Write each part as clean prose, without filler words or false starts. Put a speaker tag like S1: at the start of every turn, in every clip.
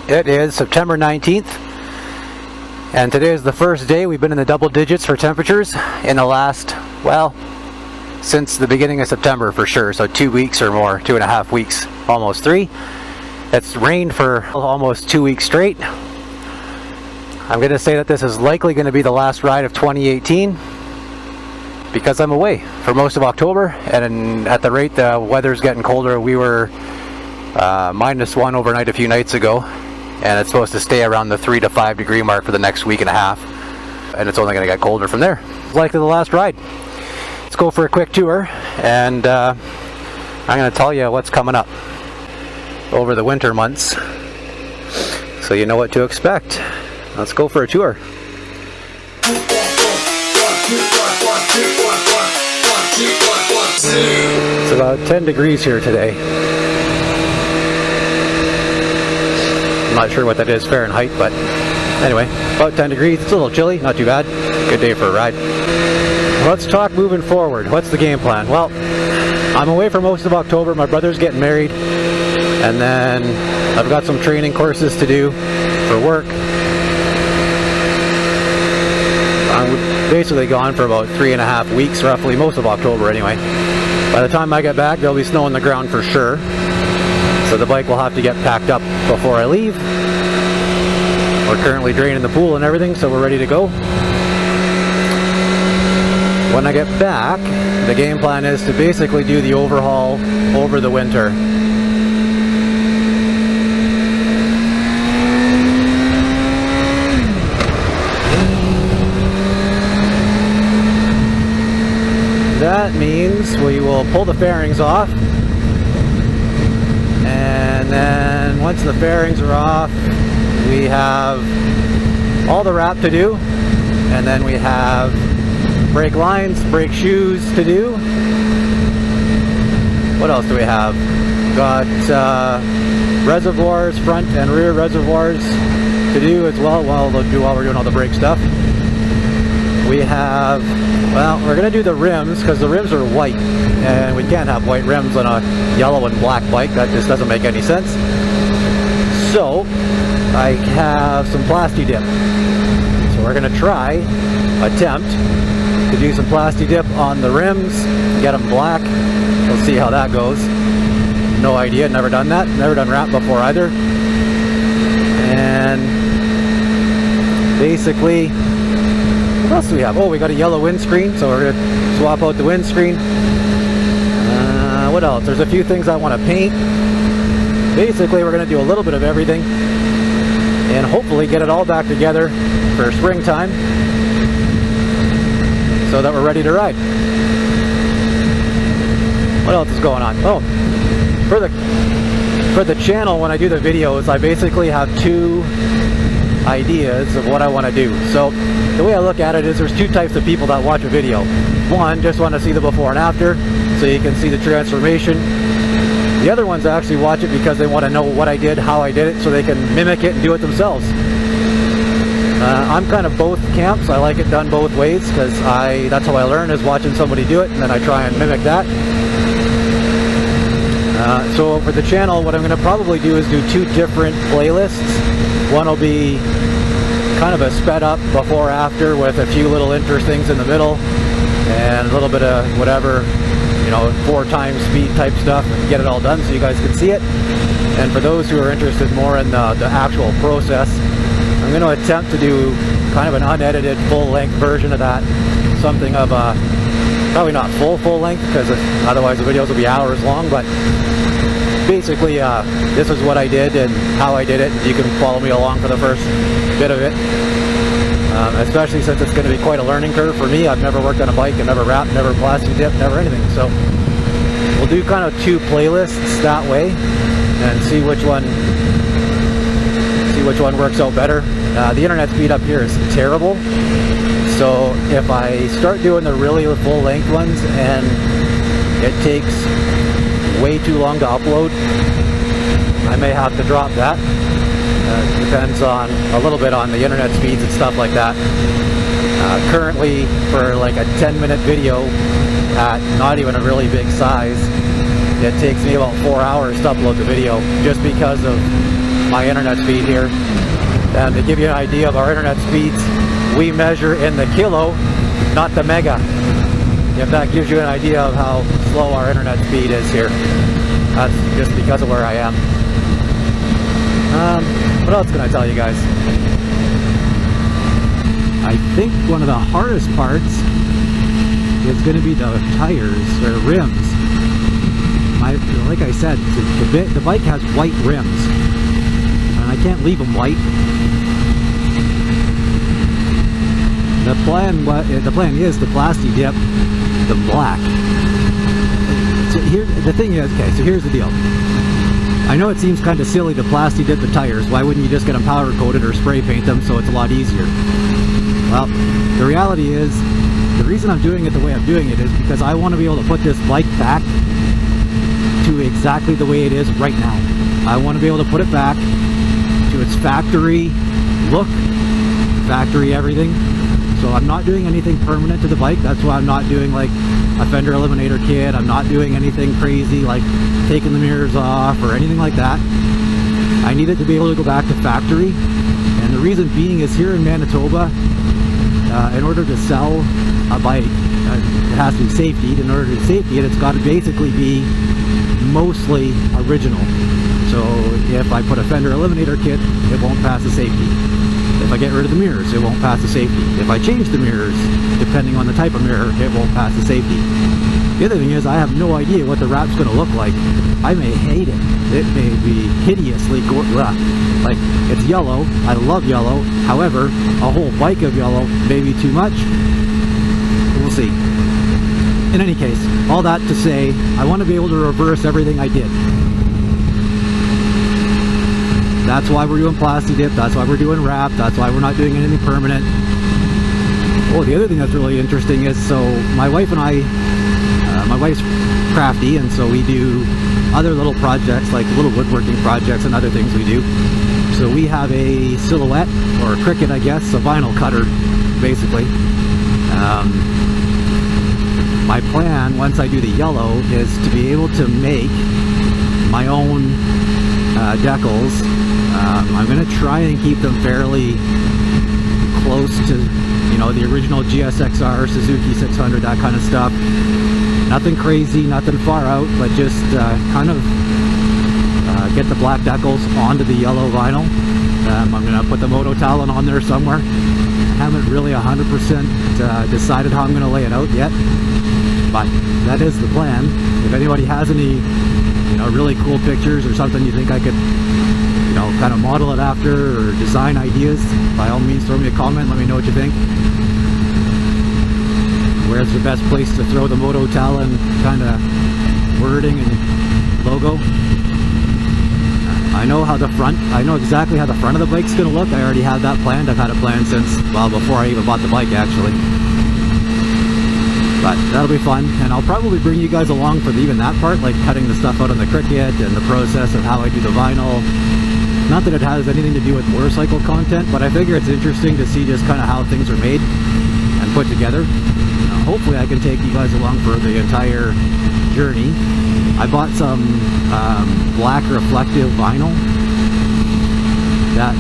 S1: It is September 19th, and today is the first day we've been in the double digits for temperatures in the last, well, since the beginning of September for sure, so 2 weeks or more, 2.5 weeks, almost 3. It's rained for almost 2 weeks straight. I'm going to say that this is likely going to be the last ride of 2018 because I'm away for most of October, and at the rate the weather's getting colder, we were -1 overnight a few nights ago, and it's supposed to stay around the 3 to 5 degree mark for the next week and a half, and it's only going to get colder from there. It's likely the last ride. Let's go for a quick tour, and I'm going to tell you what's coming up over the winter months so you know what to expect. Let's go for a tour. It's about 10 degrees here today. I'm not sure what that is Fahrenheit, but anyway, about 10 degrees. It's a little chilly, not too bad. Good day for a ride. Let's talk moving forward. What's the game plan? Well, I'm away for most of October. My brother's getting married, and then I've got some training courses to do for work. I'm basically gone for about 3.5 weeks, roughly, most of October anyway. By the time I get back, there'll be snow on the ground for sure. So the bike will have to get packed up before I leave. We're currently draining the pool and everything, so we're ready to go. When I get back, the game plan is to basically do the overhaul over the winter. That means we will pull the fairings off, and then once the fairings are off, we have all the wrap to do, and then we have brake lines, brake shoes to do. What else do we have? Got reservoirs, front and rear reservoirs to do as well while we're doing all the brake stuff. We have, well, we're going to do the rims because the rims are white, and we can't have white rims on a yellow and black bike. That just doesn't make any sense. So I have some Plasti Dip. So we're going to attempt to do some Plasti Dip on the rims, get them black. We'll see how that goes. No idea, never done that. Never done wrap before either. And basically, what else do we have? Oh, we got a yellow windscreen, so we're going to swap out the windscreen. What else? There's a few things I want to paint. Basically, we're going to do a little bit of everything and hopefully get it all back together for springtime so that we're ready to ride. What else is going on? Oh, for the channel, when I do the videos, I basically have 2 ideas of what I want to do. So the way I look at it is there's 2 types of people that watch a video. One, just want to see the before and after so you can see the transformation. The other ones actually watch it because they want to know what I did, how I did it, so they can mimic it and do it themselves. I'm kind of both camps. I like it done both ways because that's how I learn, is watching somebody do it, and then I try and mimic that. So for the channel, what I'm going to probably do is do 2 different playlists. One will be kind of a sped up before after with a few little interestings in the middle and a little bit of whatever, 4 times speed type stuff, and get it all done so you guys can see it. And for those who are interested more in the actual process, I'm going to attempt to do kind of an unedited full-length version of that. Something of probably not full length because otherwise the videos will be hours long, but basically this is what I did and how I did it. You can follow me along for the first bit of it, especially since it's going to be quite a learning curve for me. I've never worked on a bike, I've never wrapped, never Plasti Dip, never anything. So we'll do kind of 2 playlists that way and see which one works out better. The internet speed up here is terrible, so if I start doing the really full length ones and it takes way too long to upload, I may have to drop that. Depends on a little bit on the internet speeds and stuff like that. Currently, for like a 10-minute video at not even a really big size, it takes me about 4 hours to upload the video, just because of my internet speed here. And to give you an idea of our internet speeds, we measure in the kilo, not the mega. If that gives you an idea of how slow our internet speed is here. That's just because of where I am. What else can I tell you guys? I think one of the hardest parts is going to be the tires or rims. Like I said, the bike has white rims, and I can't leave them white. The plan is to plasti dip the black. So the thing is, okay, so here's the deal. I know it seems kind of silly to plasti dip the tires. Why wouldn't you just get them powder coated or spray paint them so it's a lot easier? Well, the reality is, the reason I'm doing it the way I'm doing it is because I want to be able to put this bike back to exactly the way it is right now. I want to be able to put it back to its factory look, factory everything. So I'm not doing anything permanent to the bike. That's why I'm not doing like a fender eliminator kit. I'm not doing anything crazy like taking the mirrors off or anything like that. I need it to be able to go back to factory. And the reason being is here in Manitoba, in order to sell a bike, it has to be safetied. In order to safety it, it's got to basically be mostly original. So if I put a fender eliminator kit, it won't pass the safety. If I get rid of the mirrors, it won't pass the safety. If I change the mirrors, depending on the type of mirror, it won't pass the safety. The other thing is, I have no idea what the wrap's going to look like. I may hate it. It may be hideously like, it's yellow. I love yellow. However, a whole bike of yellow may be too much. We'll see. In any case, all that to say, I want to be able to reverse everything I did. That's why we're doing plasti dip, that's why we're doing wrap, that's why we're not doing anything permanent. Oh, the other thing that's really interesting is, so my wife and I, my wife's crafty, and so we do other little projects, like little woodworking projects and other things we do. So we have a silhouette, or a cricket I guess, a vinyl cutter, basically. My plan, once I do the yellow, is to be able to make my own decals. I'm going to try and keep them fairly close to, you know, the original GSXR, Suzuki 600, that kind of stuff. Nothing crazy, nothing far out, but just kind of get the black decals onto the yellow vinyl. I'm going to put the Moto Talon on there somewhere. I haven't really 100% decided how I'm going to lay it out yet, but that is the plan. If anybody has any, you know, really cool pictures or something you think I could, you know, kind of model it after, or design ideas, by all means throw me a comment, let me know what you think. Where's the best place to throw the Moto Talon kind of wording and logo? I know exactly how the front of the bike's gonna look. I already have that planned. I've had it planned since, well, before I even bought the bike, actually. But that'll be fun, and I'll probably bring you guys along for even that part, like cutting the stuff out on the cricket and the process of how I do the vinyl. Not that it has anything to do with motorcycle content, but I figure it's interesting to see just kind of how things are made and put together. Hopefully I can take you guys along for the entire journey. I bought some black reflective vinyl. That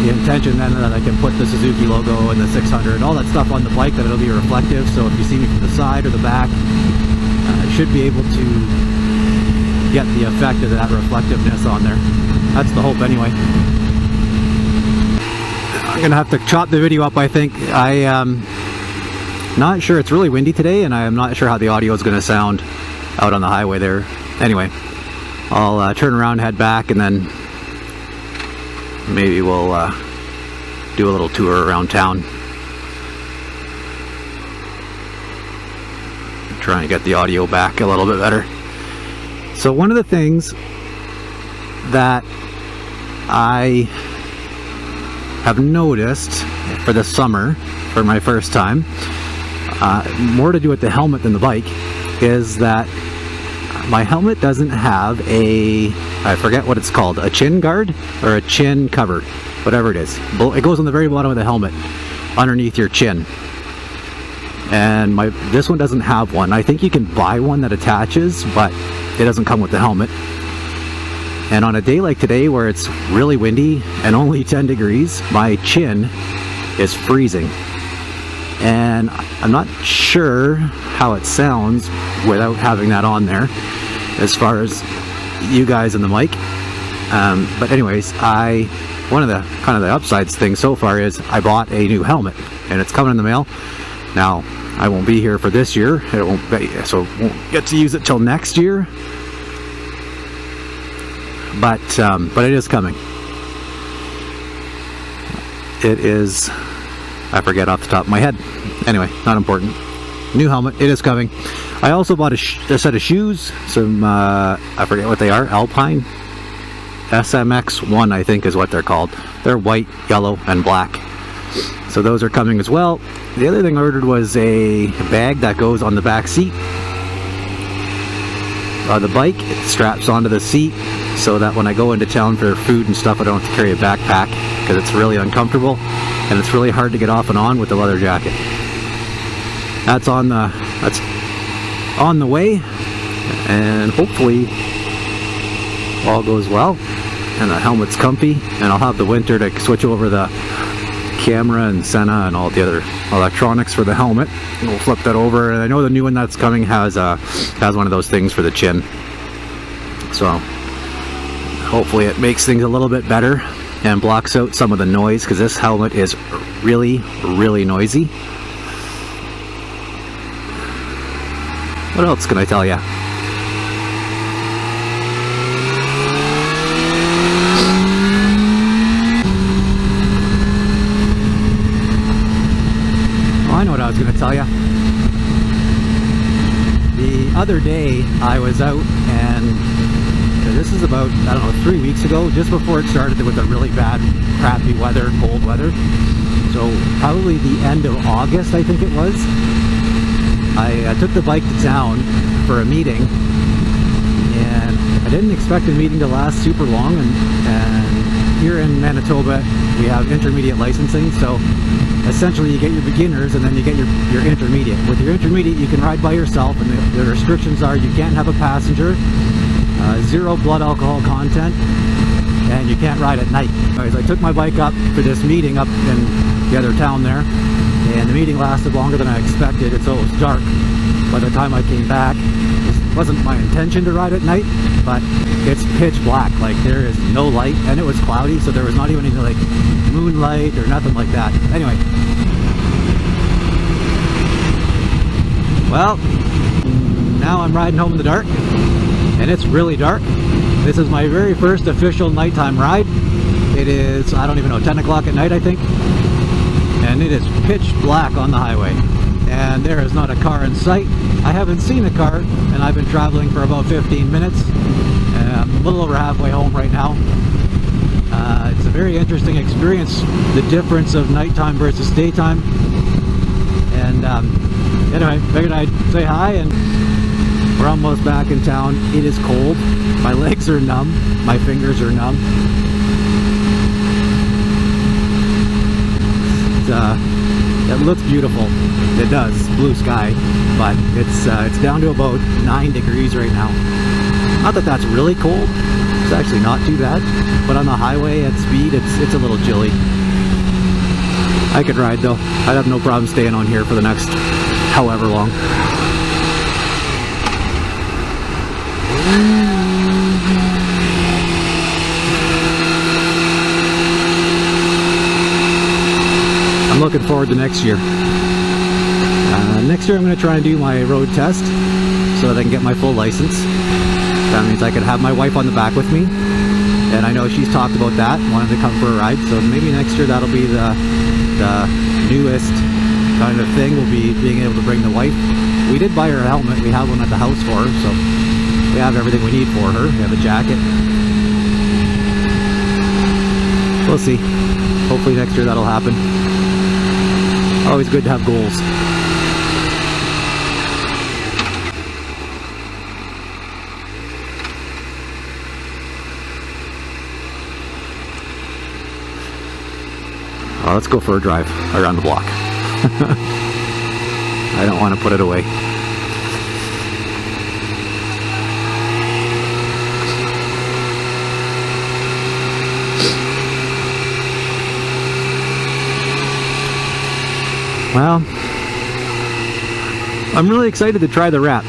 S1: the intention then that I can put the Suzuki logo and the 600, all that stuff on the bike, that it'll be reflective. So if you see me from the side or the back, I should be able to get the effect of that reflectiveness on there. That's the hope anyway. I'm gonna have to chop the video up, I think. Not sure, it's really windy today, and I'm not sure how the audio is going to sound out on the highway there. Anyway, I'll turn around, head back, and then maybe we'll do a little tour around town. Trying to get the audio back a little bit better. So one of the things that I have noticed for the summer, for my first time, more to do with the helmet than the bike, is that my helmet doesn't have I forget what it's called, a chin guard or a chin cover, whatever it is. It goes on the very bottom of the helmet, underneath your chin. And this one doesn't have one. I think you can buy one that attaches, but it doesn't come with the helmet. And on a day like today where it's really windy and only 10 degrees, my chin is freezing. And I'm not sure how it sounds without having that on there as far as you guys in the mic. But anyways, one of the kind of the upsides thing so far is I bought a new helmet and it's coming in the mail. Now, I won't be here for this year. Won't get to use it till next year. But it is coming. It is, I forget off the top of my head. Anyway, not important. New helmet, it is coming. I also bought a set of shoes, some, I forget what they are, Alpine? SMX1, I think is what they're called. They're white, yellow, and black. So those are coming as well. The other thing I ordered was a bag that goes on the back seat of the bike. It straps onto the seat so that when I go into town for food and stuff, I don't have to carry a backpack because it's really uncomfortable and it's really hard to get off and on with the leather jacket. That's on the way, and hopefully all goes well and the helmet's comfy, and I'll have the winter to switch over the camera and Senna and all the other electronics for the helmet, and we'll flip that over. And I know the new one that's coming has one of those things for the chin, so hopefully it makes things a little bit better and blocks out some of the noise, because this helmet is really noisy. What else can I tell you? I know what I was going to tell you. The other day I was out, and this is about, I don't know, 3 weeks ago, just before it started with the really bad, crappy weather, cold weather. So probably the end of August, I think it was. I took the bike to town for a meeting, and I didn't expect the meeting to last super long, and here in Manitoba we have intermediate licensing, so essentially you get your beginners and then you get your intermediate. With your intermediate you can ride by yourself, and the restrictions are you can't have a passenger, 0 blood alcohol content, and you can't ride at night. Anyways, I took my bike up for this meeting up in the other town there, and the meeting lasted longer than I expected, and so it was dark by the time I came back. It wasn't my intention to ride at night, but it's pitch black, like there is no light, and it was cloudy, so there was not even any like moonlight or nothing like that. Anyway, well, now I'm riding home in the dark, and it's really dark. This is my very first official nighttime ride. It is, I don't even know, 10 o'clock at night, I think. And it is pitch black on the highway. And there is not a car in sight. I haven't seen a car, and I've been traveling for about 15 minutes. I'm a little over halfway home right now. It's a very interesting experience, the difference of nighttime versus daytime. And anyway, figured I'd say hi, and we're almost back in town. It is cold. My legs are numb. My fingers are numb. It looks beautiful. It does. Blue sky. But it's down to about 9 degrees right now. Not that that's really cold. It's actually not too bad. But on the highway at speed, it's a little chilly. I could ride though. I'd have no problem staying on here for the next however long. I'm looking forward to next year. Next year I'm going to try and do my road test so that I can get my full license. That means I could have my wife on the back with me, and I know she's talked about that, wanting to come for a ride, so maybe next year that'll be the newest kind of thing, will be being able to bring the wife. We did buy her a helmet. We have one at the house for her, so we have everything we need for her. We have a jacket. We'll see. Hopefully next year that'll happen. Always good to have goals. Well, let's go for a drive around the block. I don't want to put it away. Well, I'm really excited to try the wrap.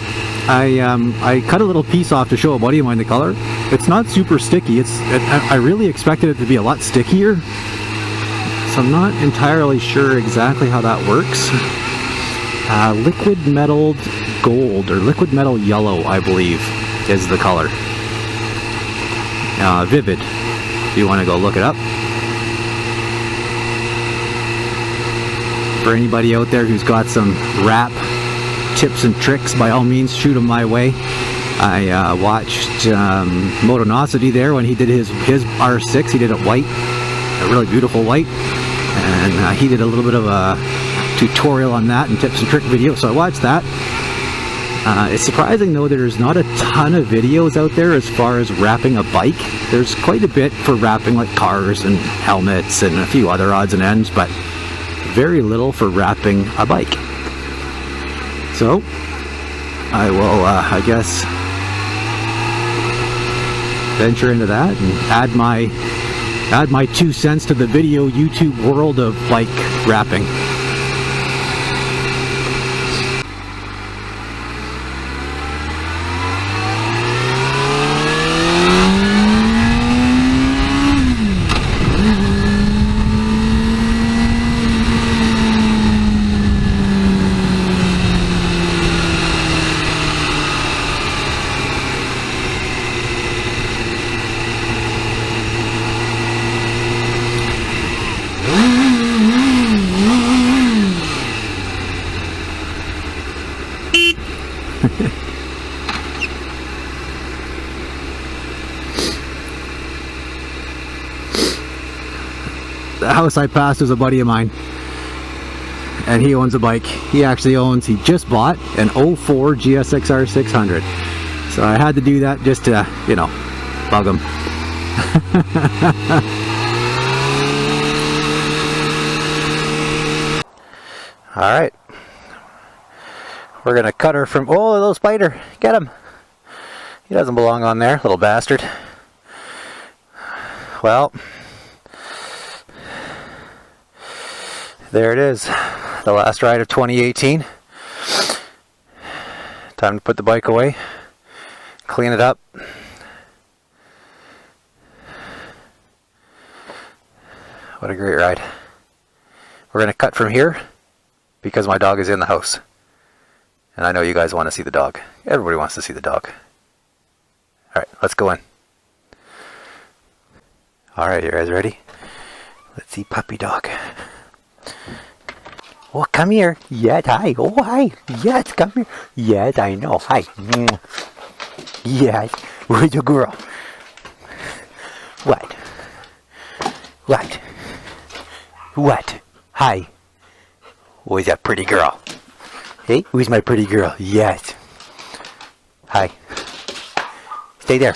S1: I cut a little piece off to show a buddy of mine the color. It's not super sticky. I really expected it to be a lot stickier, so I'm not entirely sure exactly how that works. Liquid metalled gold, or liquid metal yellow, I believe, is the color. Vivid, if you want to go look it up. For anybody out there who's got some wrap tips and tricks, by all means shoot them my way. I watched Moto there when he did his R6. He did it white, a really beautiful white, and he did a little bit of a tutorial on that and tips and trick video, so I watched that. It's surprising though there's not a ton of videos out there as far as wrapping a bike. There's quite a bit for wrapping like cars and helmets and a few other odds and ends, but very little for wrapping a bike. So I will, I guess, venture into that and add my 2 cents to the video YouTube world of bike wrapping. The house I passed is a buddy of mine, and he owns a bike. He just bought an 04 GSX-R 600, so I had to do that just to, you know, bug him. Alright, we're gonna cut her from, oh, little spider, get him. He doesn't belong on there, little bastard. Well, there it is, the last ride of 2018. Time to put the bike away, clean it up. What a great ride. We're going to cut from here because my dog is in the house. And I know you guys want to see the dog. Everybody wants to see the dog. Alright, let's go in. Alright, you guys ready? Let's see puppy dog. Oh, come here. Yes, hi. Oh, hi. Yes, come here. Yes, I know. Hi. Yes. Where's your girl? What? What? What? Hi. Where's that pretty girl? Hey, who's my pretty girl? Yes. Hi. Stay there.